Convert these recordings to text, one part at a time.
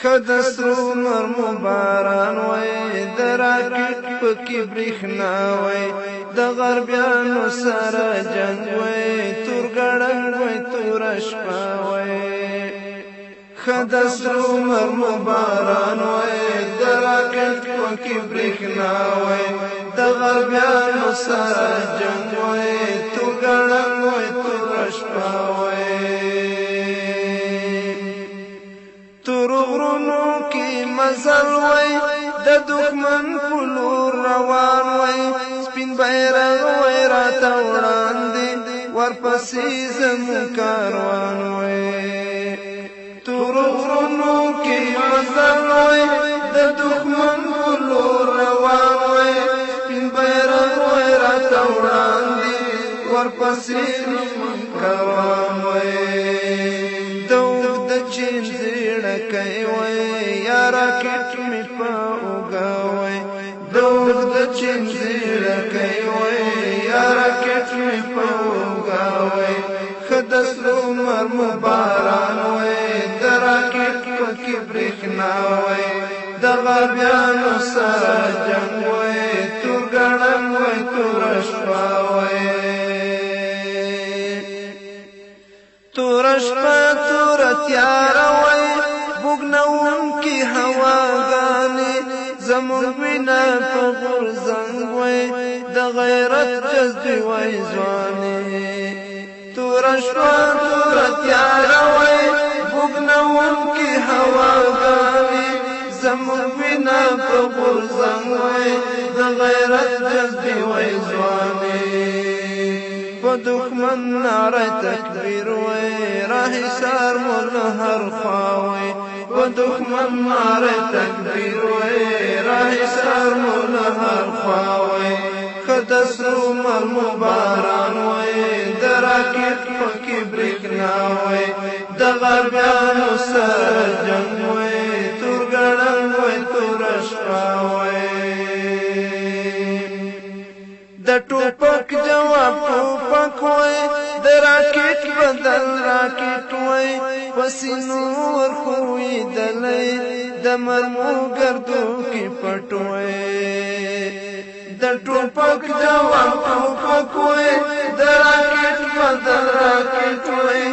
خدسرو مرمو باران وای د راکټ پکې برېښنا وای د غربیانو سره جنگ وای تورګړنګ وای تور شپه وای خدسرو مرمو باران وای د راکټ پکې برېښنا وای د غربیانو سره جنگ وای تورګړنګ وای تور شپه وای غرونو کې مزل وای د دښمن په لور روان وای سپین بیرغ وای راته وړاندې ورپسې زموږ کاروان وای تور غرونو کې مزل وای د دښمن په لور روان وای سپین بیرغ وای راته وړاندې ورپسې زموږ کاروان وای چین زیړه کوي وای یا راکټ می په اوګوي دوغ د چین زیړه کوي وای یا راکټ می په اوګوي خدسرو مرمو باران وای د راکټ پکې برېښنا وای د غربیانو سره جنگ وای تورګړنګ وای تور شپه وای تور شپه تور تیار وای بوګنون کی هواګانې زمون وینا په غرزنګ وای د غیرت جذبې وای ځوانې تور شپه تور تیار وای بوګنون کی هواګانې زمون وینا په غرزنګ وای د غیرت جذبې وای ځوانې په دښمن ناره تکبیر وای راهی سار مول هر خواوي په دښمن ناره تکبیر وای راهی سار مول هر خواوي خدسرو مرمو باران وای د راکټ پکې برېښنا وای د غربیانو سره جنگ وای تورګړنګ وای تور شپه وای د ټوپک جواب ټوپک وای د راکټ بدل راکټ وای پسینور خوې دلې د مرمو ګردو کې پټ وای د ټوپک جواب ټوپک وای د راکټ بدل راکټ وای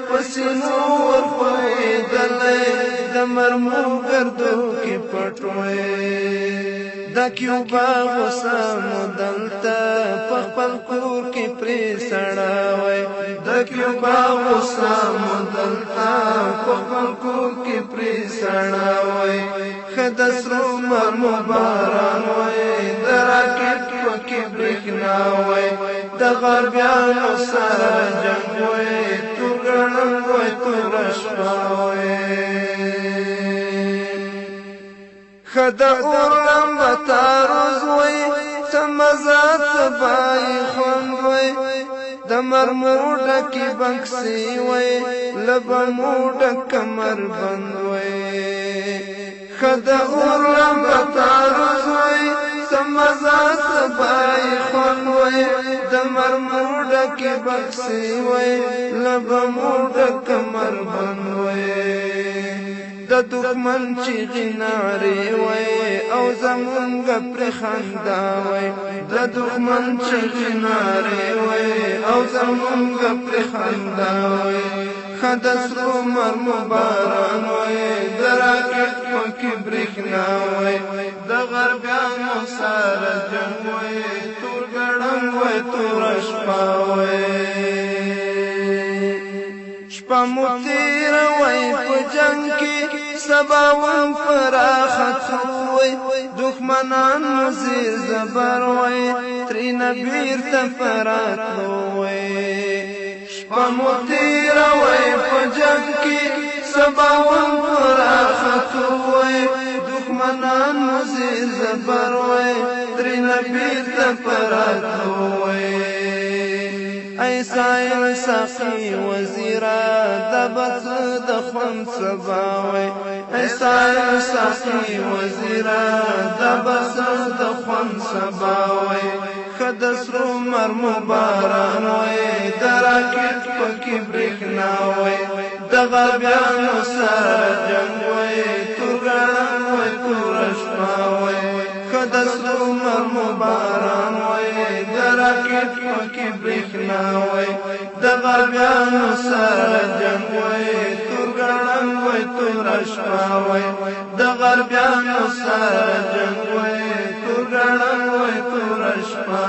پسینور خوې دلې د مرمو ګردو کې پټ وای د کیوبا وسام دلته په خپل کور کې پرې سړاوي د کیوبا وسام دلته په خپل کور کې پرې سړاوي خدسرو مرمو باران وای د راکټ پکې برېښنا وای د غربیانو سره جنگ وای تورګړنګ وای تور شپه وای خدا اورم بتاروز وای سمزات بای خون وای د مرموډه کی بنکسی وای لبموډه کمر بند وای خدا اورم بتاروز وای سمزات بای خون وای د مرموډه کی بنکسی وای لبموډه کمر بند وای د دښمن چیغې نارې وای او زمونږ پرې خندا وای د دښمن چیغې نارې وای او زمونږ پرې خندا وای خدسرو مرمو باران وای د راکټ پکې برېښنا وای د غربیانو سره جنګ وای تورګړنګ وای تور شپه وای شپه مو تېره وای په جنګ کې سباون پراخت وای دښمنان مزیر زبر وای ترېنه بیرته فرات وای شپه مو تېره وای په جنګ کې سباون پراخت وای دښمنان مزیر زبر وای ترېنه بیرته فرات وای ای سایل ساقی وزیرا دبت د خوند سبا وای ای سایل ساقی وزیرا دبت د خوند سبا وای خدسرو مرمو باران وای د راکټ پکې برېښنا وای د غربیانو سره جنگ وای راکټ پکې برېښنا وای د غربیانو سره جنگ وای تور ګړنګ وای تور شپه وای د غربیانو سره جنگ وای تور ګړنګ وای تور شپه